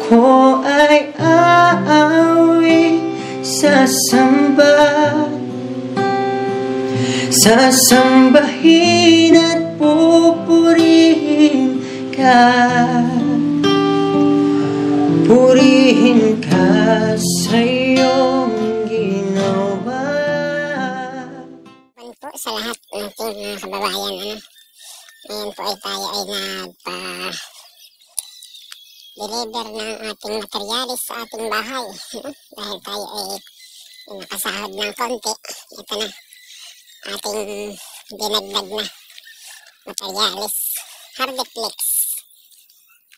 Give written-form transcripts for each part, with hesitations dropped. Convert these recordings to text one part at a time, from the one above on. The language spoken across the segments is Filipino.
ko ay aawi, sasambahin at pupurihin ka. Purihin ka sa iyong ginawa. Po sa lahat ng ating mga kababayan, ngayon po ay tayo ay nagpa-deliver ng ating materialis sa ating bahay. Dahil tayo ay nakasahod ng konti. Ito na, ating dinagdag na materialis. Hardiplex.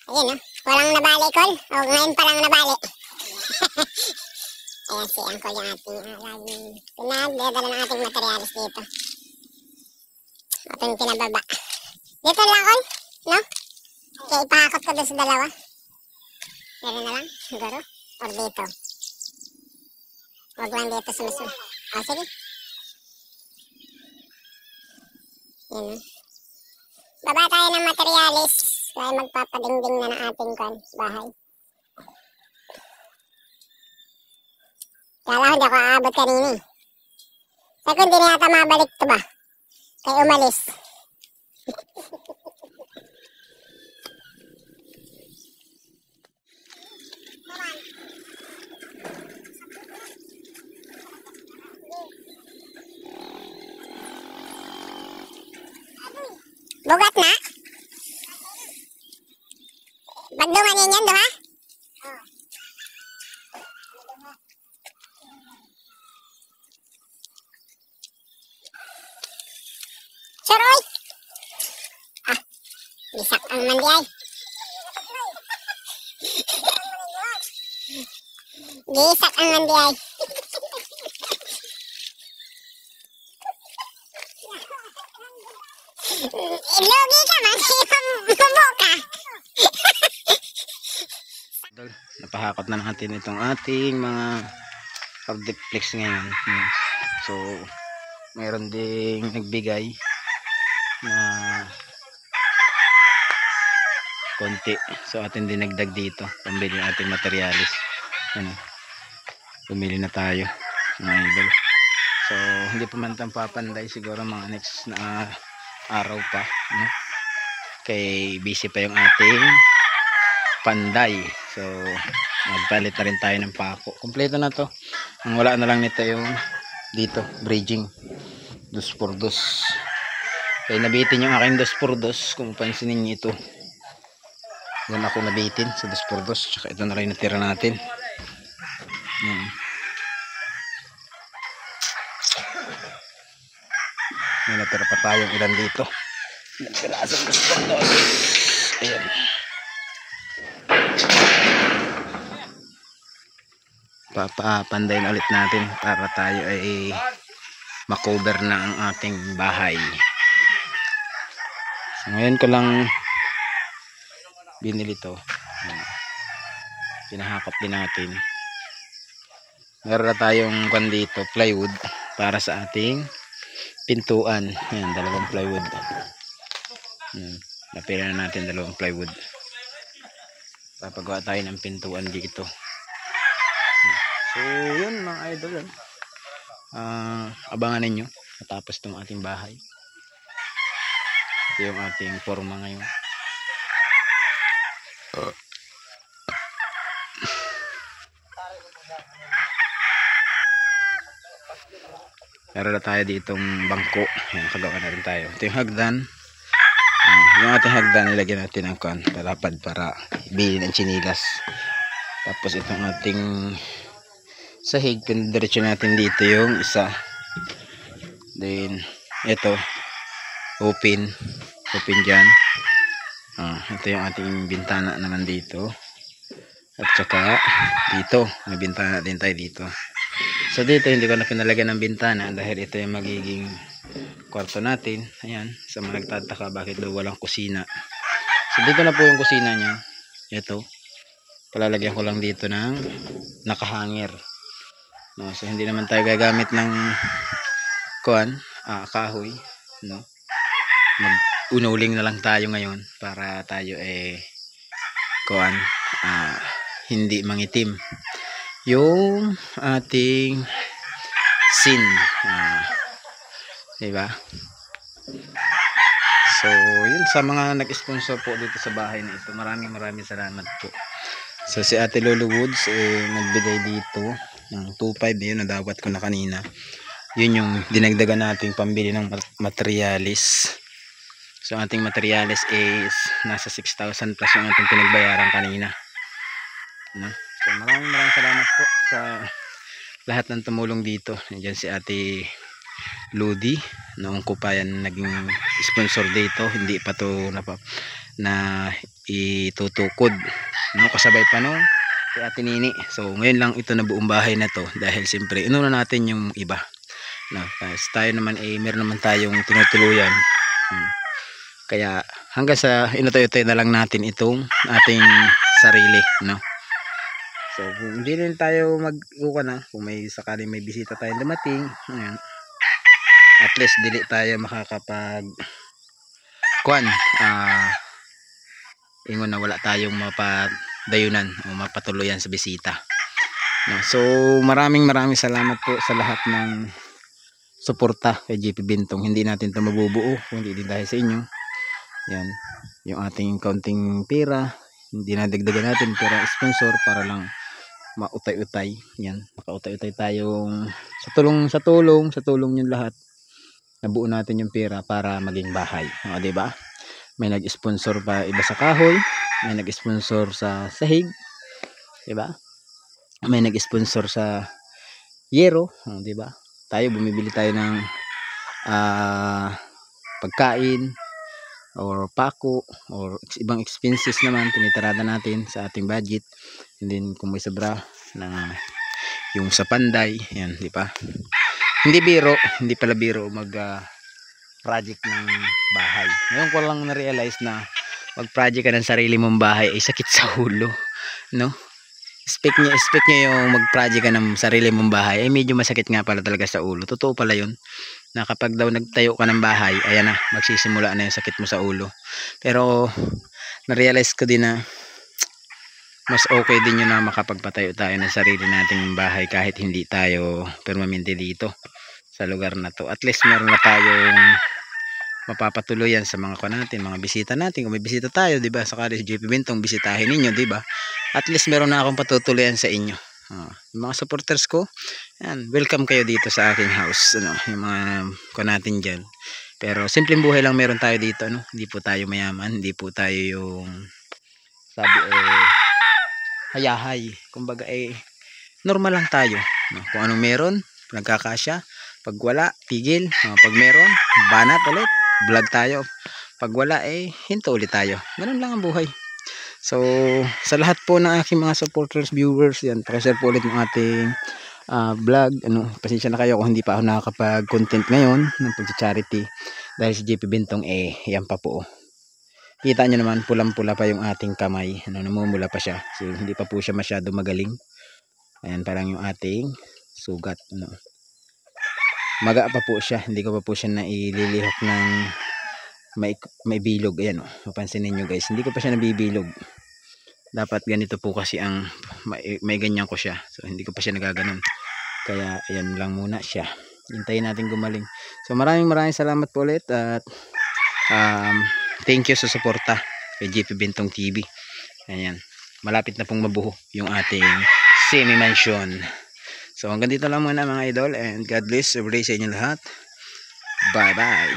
Ayun, walang nabali, Col. O, ngayon pa lang nabali. Ayan si Uncle yung ating laging pinagdadala ng ating materialis dito. Ating pinababa. Dito lang, Col, no? Kaya ipahakot ko doon sa dalawa. Meron na lang, siguro. Or dito. Huwag lang dito sa mismo. O, sige. Yan. Baba tayo ng materialis. Kaya magpapadingding na ng ating bahay. Kala ko hindi ako aabot kanina eh. Sabi ko hindi na yata mabalik ito ba? Kaya umalis. Bugat na? Bagdungan yan doon ha? Suroy! Ah, bisak ang mandi ay. Bisak ang mandi ay. Lugi ka man, mabuka. Napahakot na natin itong ating mga hardiplex ngayon. So, mayroon ding nagbigay na konti. So, atin din nagdag dito. Pambili ng ating materialis. Pumili na tayo, mga idol. So, hindi pa man itong papanday. Siguro mga next na araw pa. Kay busy pa yung ating panday. So, magpalit na rin tayo ng pako. Kompleto na to. Ang wala na lang nito yung dito, bridging. 2x2. Kaya nabitin yung aking 2x2. Kung pansinin nyo ito. Yan ako nabitin sa 2x2. Tsaka ito na rin natira natin. May natira pa tayong ilan dito. Ilang pirasong 2x2. Ayan. Papandayin ulit natin para tayo ay makover na ang ating bahay. So, ngayon ko lang binili to. Pinahakot din natin. Meron na tayong dito, plywood para sa ating pintuan. Ayan, 2 plywood. Napila na natin 2 plywood. Papagawa tayo ng pintuan dito. So, yun mga idol. Abangan ninyo matapos itong ating bahay. Ito yung ating forma ngayon. Meron na tayo ditong bangko. Ayan, kagawa na rin tayo. Ito yung hagdan. Yung ating hagdan, nilagyan natin ng palapad para ibili ng chinilas. Tapos itong ating sahig, pinadiretso natin dito yung isa. Then ito open dyan. Ito yung ating bintana naman dito. At saka dito may bintana din tayo dito. So dito hindi ko na pinalagyan ng bintana dahil ito yung magiging kwarto natin. Ayan, sa mga nagtataka bakit daw walang kusina. So dito na po yung kusina niya. Ito, palalagyan ko lang dito ng nakahanger. No, so hindi naman tayo gagamit ng kahoy, no. Mag-unuling na lang tayo ngayon para tayo hindi mangitim yung ating sin. Diba? So yun, sa mga nag-sponsor po dito sa bahay na ito, maraming salamat po. So si Ate Lolo Woods nagbigay dito ng 2.5 yun, nadawat ko na kanina. Yun yung dinagdagan nating pambili ng materialis. So ating materialis is nasa 6,000 plus yung ating pinagbayaran kanina. No? So maraming salamat po sa lahat ng tumulong dito. Nandiyan si Ate Ludi, noong ko pa yan naging sponsor dito, hindi pa to na itutukod, no? Kasabay pa no si Ate Nini. So ngayon lang ito na buong bahay na to, dahil siyempre inuna natin yung iba, no? Tayo naman meron naman tayong tinutuluyan. Kaya hanggang sa inutoy-utoy na lang natin itong ating sarili, no? So hindi rin tayo na kung may sakaling may bisita tayong dumating, ayan, at least dili tayo makakapag ingon na wala tayong mapadayunan o mapatuluyan sa bisita, no? So maraming salamat po sa lahat ng suporta kay JP Bintong. Hindi natin ito mabubuo kung hindi din dahil sa inyo. Yan, yung ating kaunting pera, hindi na dagdagan natin pera sponsor para lang mautay-utay. Yan, makautay-utay tayong sa tulong yung lahat. Nabuo natin yung pera para maging bahay. O, diba? May nag-sponsor pa iba sa kahoy, may nag-sponsor sa sahig, diba? May nag-sponsor sa yero, o, diba? Tayo bumibili tayo ng pagkain or pako or ibang expenses naman, tinitirada natin sa ating budget. And then kung may sobra na yung sa panday, yan, di ba? Hindi pala biro mag project ng bahay. Ngayon ko lang na-realize na mag project ka ng sarili mong bahay ay sakit sa ulo, no? Expect niya yung mag project ka ng sarili mong bahay ay medyo masakit nga pala talaga sa ulo. Totoo pala yun, na kapag daw nagtayo ka ng bahay, ayan na, magsisimula na yung sakit mo sa ulo. Pero na-realize ko din na mas okay din yun na makapagpatayo tayo ng sarili nating bahay kahit hindi tayo permanente dito sa lugar na to. At least meron na tayong mapapatuloyan sa mga natin, mga bisita natin. Kung may bisita tayo, diba, sakali si JP Bintong bisitahin ninyo, diba? At least meron na akong patutuloyan sa inyo. Yung mga supporters ko, yan, welcome kayo dito sa aking house, ano, yung mga natin dyan. Pero simpleng buhay lang meron tayo dito, ano? Hindi po tayo mayaman, hindi po tayo yung hayahay. Kumbaga normal lang tayo, no? Kung anong meron, nagkakasya. Pag wala, pigil. Pag meron, banat ulit, vlog tayo. Pag wala, hinto ulit tayo. Ganun lang ang buhay. So sa lahat po ng aking mga supporters, viewers, yan, pakishare po ulit ng ating vlog. Pasensya na kayo kung hindi pa ako nakakapag-content ngayon ng pag-charity dahil si JP Bintong yan pa po. Kita nyo naman, pulang-pula pa yung ating kamay, namumula pa siya. So hindi pa po siya masyado magaling. Ayan, parang yung ating sugat, maga pa po siya. Hindi ko pa po siya naililihok ng may bilog. Ayan, mapansin ninyo guys, hindi ko pa siya nabibilog. Dapat ganito po kasi ang may ganyan ko siya. So hindi ko pa siya nagaganon. Kaya ayan lang muna siya. Hintayin natin gumaling. So maraming salamat po ulit at thank you sa suporta kay JP Bintong TV. Ayan, malapit na pong mabuo yung ating semi-mansion. So hanggang dito lang muna mga idol, and God bless every sa inyo lahat. Bye bye.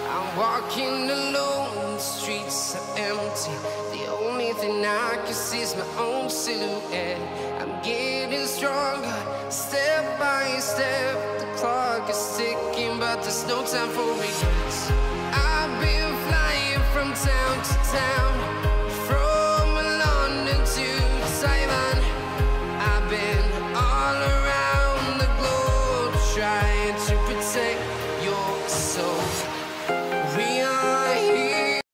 I'm walking alone, the streets are empty. The only thing I can see is my own silhouette. I'm getting stronger, step by step. The clock is ticking, but there's no time for regrets. I've been flying from town to town.